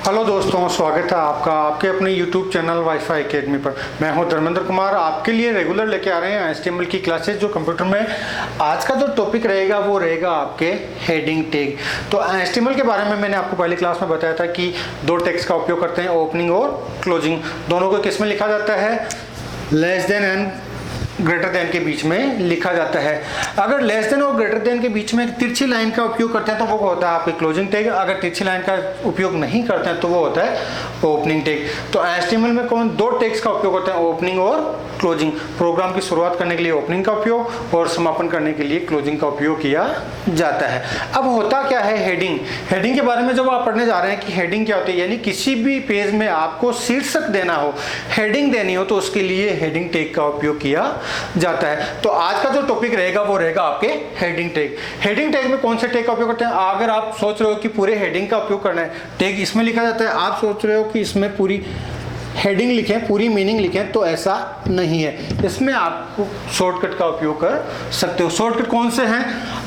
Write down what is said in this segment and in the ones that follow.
Hello दोस्तों, स्वागत है आपका आपके अपने YouTube चैनल वाईफाई एकेडमी पर। मैं हूं धर्मेंद्र कुमार, आपके लिए रेगुलर लेके आ रहे हैं HTML की क्लासेस जो कंप्यूटर में। आज का जो टॉपिक रहेगा वो रहेगा आपके हेडिंग टैग। तो HTML के बारे में मैंने आपको पहली क्लास में बताया था कि दो टैग्स का उपयोग करते हैं, ओपनिंग और क्लोजिंग। दोनों को किस में लिखा जाता है? Less than and greater than के बीच में लिखा जाता है। अगर लेस देन और ग्रेटर देन के बीच में तिरछी लाइन का उपयोग करते हैं तो वो होता है आपके क्लोजिंग टैग। अगर तिरछी लाइन का उपयोग नहीं करते हैं तो वो होता है ओपनिंग टैग। तो HTML में कौन दो टैग्स का उपयोग होता है, ओपनिंग और क्लोजिंग। प्रोग्राम की शुरुआत करने के लिए ओपनिंग का उपयोग और समापन करने के लिए क्लोजिंग का उपयोग किया जाता है। अब होता क्या है हेडिंग? हेडिंग के बारे में जब आप पढ़ने जा रहे हैं कि हेडिंग क्या होती है, यानी किसी भी पेज में आपको शीर्षक देना हो, हेडिंग देनी हो, तो उसके लिए हेडिंग टैग का उपयोग किया जाता है। तो आज का जो टॉपिक रहेगा वो रहेगा आपके हेडिंग टैग। हेडिंग टैग में कौन से टैग का उपयोग करते हैं? अगर आप सोच रहे हो कि पूरे हेडिंग का उपयोग करना है, टैग इसमें लिखा जाता है, आप सोच रहे हो कि इसमें पूरी हेडिंग लिखें, पूरी मीनिंग लिखें, तो ऐसा नहीं है। इसमें आप शॉर्टकट का उपयोग कर सकते हो। शॉर्टकट कौन से हैं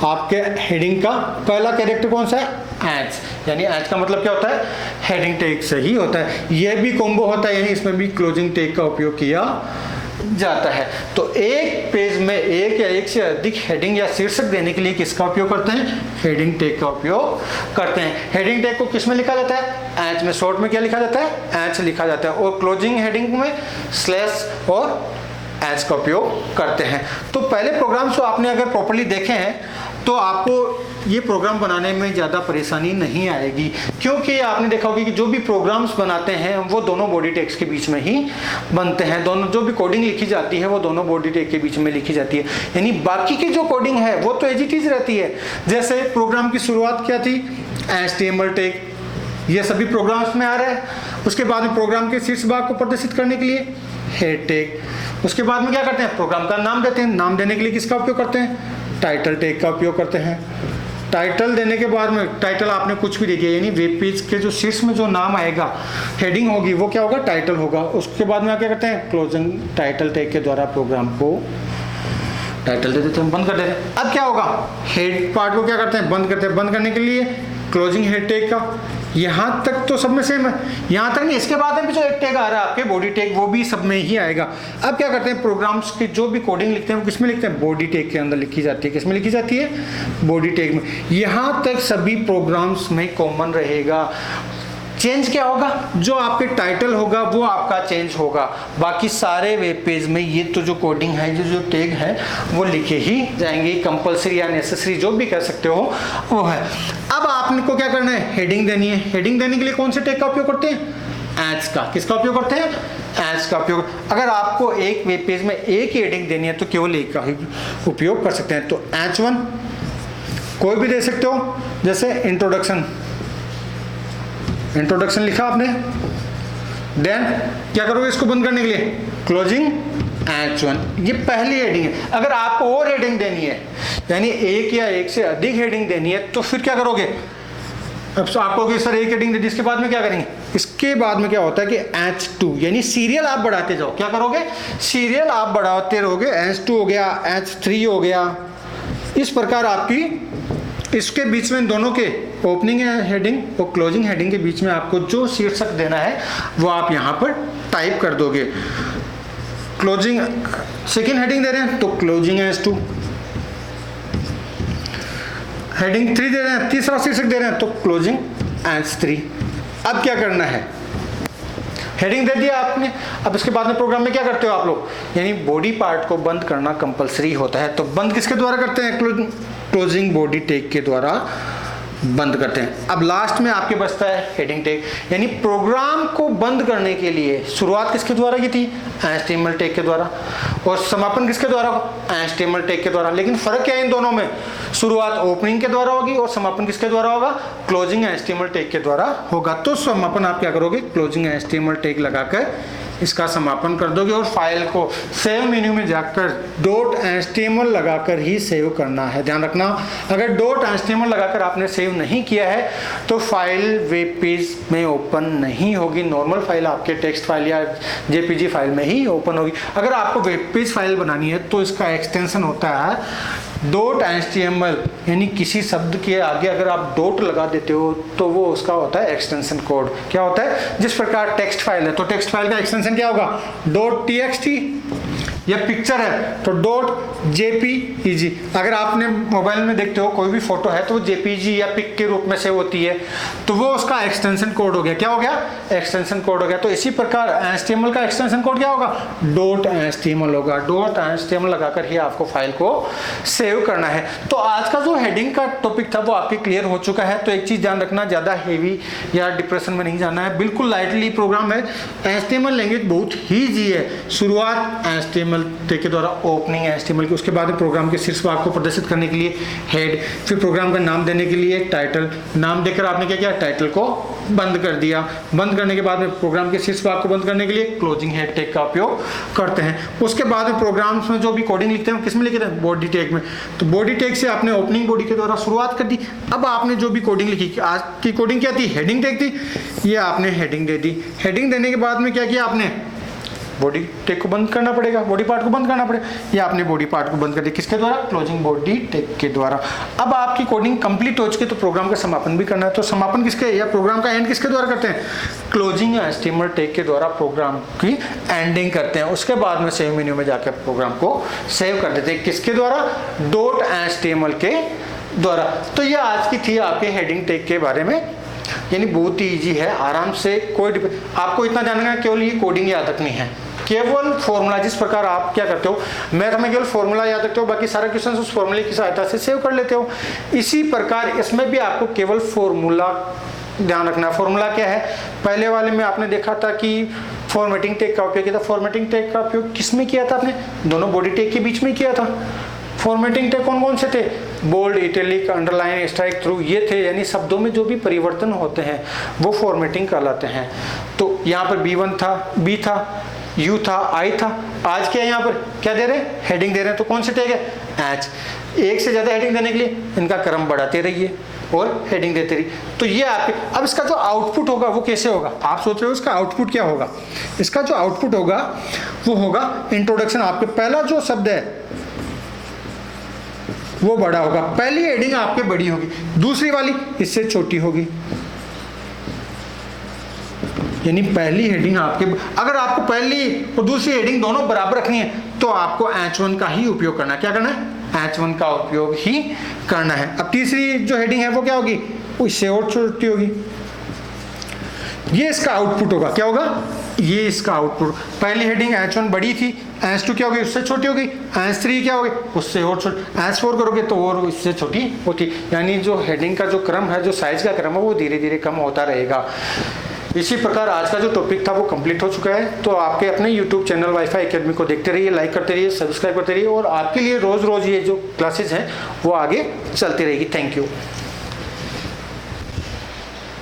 आपके हेडिंग का? पहला कैरेक्टर कौन सा है? एच, यानी एच का मतलब क्या होता है? हेडिंग टैग से ही होता है। यह भी कॉम्बो होता है, यानी इसमें भी क्लोजिंग टैग का उपयोग किया जाता है। तो एक पेज में एक या एक से अधिक हेडिंग या शीर्षक देने के लिए किसका उपयोग करते हैं? हेडिंग टैग का उपयोग करते हैं। हेडिंग टैग को किस में लिखा जाता है? एच में। शॉर्ट में क्या लिखा जाता है? एच लिखा जाता है। और क्लोजिंग हेडिंग में स्लैश और एच का उपयोग करते हैं। तो पहले प्रोग्राम्स को आपने अगर प्रॉपर्ली देखे हैं तो आपको ये प्रोग्राम बनाने में ज़्यादा परेशानी नहीं आएगी, क्योंकि आपने देखा होगा कि जो भी प्रोग्राम्स बनाते हैं वो दोनों बॉडी टैग्स के बीच में ही बनते हैं। दोनों जो भी कोडिंग लिखी जाती है वो दोनों बॉडी टैग के बीच में लिखी जाती है, यानी बाकी की जो कोडिंग है वो तो एज इट इज रहती है। जैसे प्रोग्राम की शुरुआत क्या थी? HTML टैग, ये सभी प्रोग्राम्स में आ रहा है। उसके बाद में प्रोग्राम के शीर्ष भाग को प्रदर्शित करने के लिए हेड टैग। उसके बाद में क्या करते हैं? प्रोग्राम का नाम देते हैं। नाम देने के लिए किसका उपयोग करते हैं? टाइटल टैग का उपयोग करते हैं। टाइटल देने के बाद में टाइटल आपने कुछ भी दे दिया, यानी वेब पेज के जो शीर्ष में जो नाम आएगा, हेडिंग होगी, वो क्या होगा? टाइटल होगा। उसके बाद में क्या करते हैं? क्लोजिंग टाइटल टैग के द्वारा प्रोग्राम को टाइटल दे देते हैं, बंद कर देते हैं। अब क्या होगा? हेड पार्ट को क्या करते हैं? बंद करते हैं। बंद करने के लिए क्लोजिंग हेड टैग का। यहाँ तक तो सब में सेम है, यहाँ तक नहीं। इसके बाद में भी जो एक टैग आ रहा है आपके बॉडी टैग, वो भी सब में ही आएगा। अब क्या करते हैं? प्रोग्राम्स की जो भी कोडिंग लिखते हैं वो किसमें लिखते हैं? बॉडी टैग के अंदर लिखी जाती है। किसमें लिखी जाती है? बॉडी टैग में। यहाँ तक सभी प्रोग्राम्स में कॉमन रहेगा। चेंज क्या होगा? जो आपके टाइटल होगा वो आपका चेंज होगा। बाकी सारे वेब पेज में ये तो जो कोडिंग है, जो टैग है, वो लिखे ही जाएंगे। कंपलसरी या नेसेसरी जो भी कह सकते हो वो है। अब आपको क्या करना है? हेडिंग देनी है। हेडिंग देने के लिए कौन से टैग का उपयोग करते हैं? एच का। किसका उपयोग करते हैं? एच का उपयोग। अगर आपको एक वेब पेज में एक ही हेडिंग देनी है तो केवल एक का ही उपयोग कर सकते हैं। तो H1 कोई भी दे सकते हो, जैसे इंट्रोडक्शन। इंट्रोडक्शन लिखा आपने, देन क्या करोगे? इसको बंद करने के लिए क्लोजिंग H1। ये पहली हेडिंग है। अगर आपको और हेडिंग देनी है, यानी एक या एक से अधिक हेडिंग देनी है, तो फिर क्या करोगे? अब आपको सर एक हेडिंग दे दी, इसके बाद में क्या करेंगे? इसके बाद में क्या होता है कि H2, यानी सीरियल आप बढ़ाते जाओ। क्या करोगे? सीरियल आप बढ़ाते रहोगे। H2 हो गया, H3 हो गया। इस प्रकार आपकी इसके बीच में दोनों के ओपनिंग हेडिंग और क्लोजिंग हेडिंग के बीच में आपको जो शीर्षक देना है वो आप यहाँ पर टाइप कर दोगे। क्लोजिंग सेकेंड हेडिंग दे रहे हैं तो क्लोजिंग H2। हेडिंग 3 दे रहे हैं, तीसरा शीर्षक दे रहे हैं तो क्लोजिंग H3। अब क्या करना है? हेडिंग दे दिया आपने। अब इसके बाद में प्रोग्राम में क्या करते हो आप लोग? यानी बॉडी पार्ट को बंद करना कंपलसरी होता है। तो बंद किसके द्वारा करते हैं? क्लोजिंग बॉडी टैग के द्वारा बंद करते हैं। अब लास्ट में आपके बचता है हेडिंग टैग, यानी प्रोग्राम को बंद करने के लिए शुरुआत किसके द्वारा की थी? HTML टैग के द्वारा। और समापन किसके द्वारा? HTML टैग के द्वारा। लेकिन फर्क क्या है इन दोनों में? शुरुआत ओपनिंग के द्वारा होगी और समापन किसके द्वारा होगा? क्लोजिंग HTML टैग के द्वारा होगा। तो समापन आप क्या करोगे? क्लोजिंग HTML टैग लगाकर इसका समापन कर दोगे और फाइल को सेव मेन्यू में जाकर .html लगाकर ही सेव करना है। ध्यान रखना, अगर .html लगाकर आपने सेव नहीं किया है तो फाइल वेब पेज में ओपन नहीं होगी। नॉर्मल फाइल आपके टेक्स्ट फाइल या JPG फाइल में ही ओपन होगी। अगर आपको वेब पेज फाइल बनानी है तो इसका एक्सटेंशन होता है .html यानी किसी शब्द के आगे अगर आप डॉट लगा देते हो तो वो उसका होता है एक्सटेंशन कोड। क्या होता है? जिस प्रकार टेक्स्ट फाइल है तो टेक्स्ट फाइल का एक्सटेंशन क्या होगा? .txt, या पिक्चर है तो .jpeg। अगर आपने मोबाइल में देखते हो कोई भी फोटो है तो वो jpeg या पिक के रूप में सेव होती है, तो वो उसका एक्सटेंशन कोड हो गया। क्या हो गया? एक्सटेंशन कोड हो गया। तो इसी प्रकार HTML का एक्सटेंशन कोड क्या होगा? .html होगा। .html लगाकर ही आपको फाइल को सेव करना है। तो आज का जो हेडिंग का टॉपिक था वो आपके क्लियर हो चुका है। तो एक चीज ध्यान रखना, ज्यादा हेवी या डिप्रेशन में नहीं जाना है, बिल्कुल लाइटली प्रोग्राम है। HTML लैंग्वेज बहुत ही ईजी है। शुरुआत HTML के द्वारा ओपनिंग है HTML की, उसके बाद प्रोग्राम के शीर्ष भाग को प्रदर्शित करने के लिए हेड, फिर प्रोग्राम का नाम देने के लिए टाइटल, नाम देकर आपने क्या किया? टाइटल को बंद कर दिया। बंद करने के बाद में प्रोग्राम के शीर्ष भाग को बंद करने के लिए क्लोजिंग हेड टैग का उपयोग करते हैं। उसके बाद में प्रोग्राम्स में जो भी कोडिंग लिखते हैं किस में लिखते हैं? बॉडी टैग में। तो बॉडी टैग से आपने ओपनिंग बॉडी के द्वारा शुरुआत कर दी। अब आपने जो भी कोडिंग लिखी, आज की कोडिंग क्या थी? हेडिंग टैग थी, ये आपने हेडिंग दे दी। हेडिंग देने के बाद में क्या किया आपने? बॉडी टैग को बंद करना पड़ेगा, बॉडी पार्ट को बंद करना पड़ेगा। ये आपने बॉडी पार्ट को बंद कर दिया, किसके द्वारा? क्लोजिंग बॉडी टैग के द्वारा। अब आपकी कोडिंग कंप्लीट हो चुकी है तो प्रोग्राम का समापन भी करना है। तो समापन किसके या प्रोग्राम का एंड किसके द्वारा करते हैं? क्लोजिंग HTML टैग के द्वारा प्रोग्राम की एंडिंग करते हैं। उसके बाद में सेव मेन्यू में जाकर प्रोग्राम को सेव कर देते हैं। किसके द्वारा? .html के द्वारा। तो ये आज की थी आपके हेडिंग टैग के बारे में, यानी बहुत ही ईजी है, आराम से कोई आपको इतना जानना है, केवल ये कोडिंग याद रखनी है, केवल फॉर्मूला। जिस प्रकार आप क्या करते हो, मैथ में केवल फॉर्मूला याद रखते हो, बाकी सारे क्वेश्चन उस फॉर्मूले की सहायता से सेव कर लेते हो। इसी प्रकार इसमें भी आपको केवल फॉर्मूला ध्यान रखना है। फॉर्मूला क्या है? पहले वाले में आपने देखा था कि फॉर्मेटिंग टैग का उपयोग किया था। फॉर्मेटिंग टैग का उपयोग किस में किया था आपने? दोनों बॉडी टैग के बीच में किया था। फॉर्मेटिंग टैग कौन कौन से थे? Bold, italic, underline, strikethrough, ये थे। यानी शब्दों में जो भी परिवर्तन होते हैं वो फॉर्मेटिंग कहलाते हैं। तो यहाँ पर B1 था, B था, U था, I था। आज क्या यहाँ पर क्या दे रहे हैं? हेडिंग दे रहे हैं। तो कौन से टैग है? H। एक से ज़्यादा हेडिंग देने के लिए इनका क्रम बढ़ाते रहिए और हेडिंग देते रहिए। तो ये आपके, अब इसका जो आउटपुट होगा वो कैसे होगा? आप सोच रहे हो इसका आउटपुट क्या होगा? इसका जो आउटपुट होगा वो होगा इंट्रोडक्शन। आपके पहला जो शब्द है वो बड़ा होगा, पहली हेडिंग आपके बड़ी होगी, दूसरी वाली इससे छोटी होगी। यानी पहली हेडिंग आपके, अगर आपको पहली और दूसरी हेडिंग दोनों बराबर रखनी है तो आपको H1 का ही उपयोग करना है। क्या करना है? H1 का उपयोग ही करना है। अब तीसरी जो हेडिंग है वो क्या होगी? उससे और छोटी होगी। ये इसका आउटपुट होगा। क्या होगा? ये इसका आउटपुट। पहली हेडिंग H1 बड़ी थी, H2 क्या होगी? उससे छोटी होगी। H3 क्या होगी? उससे और छोटी। H4 करोगे तो और इससे छोटी होती। यानी जो हेडिंग का जो क्रम है, जो साइज का क्रम है, वो धीरे धीरे कम होता रहेगा। इसी प्रकार आज का जो टॉपिक था वो कंप्लीट हो चुका है। तो आपके अपने YouTube चैनल वाईफाई एकेडमी को देखते रहिए, लाइक करते रहिए, सब्सक्राइब करते रहिए, और आपके लिए रोज रोज ये जो क्लासेस हैं वो आगे चलती रहेगी। Thank you.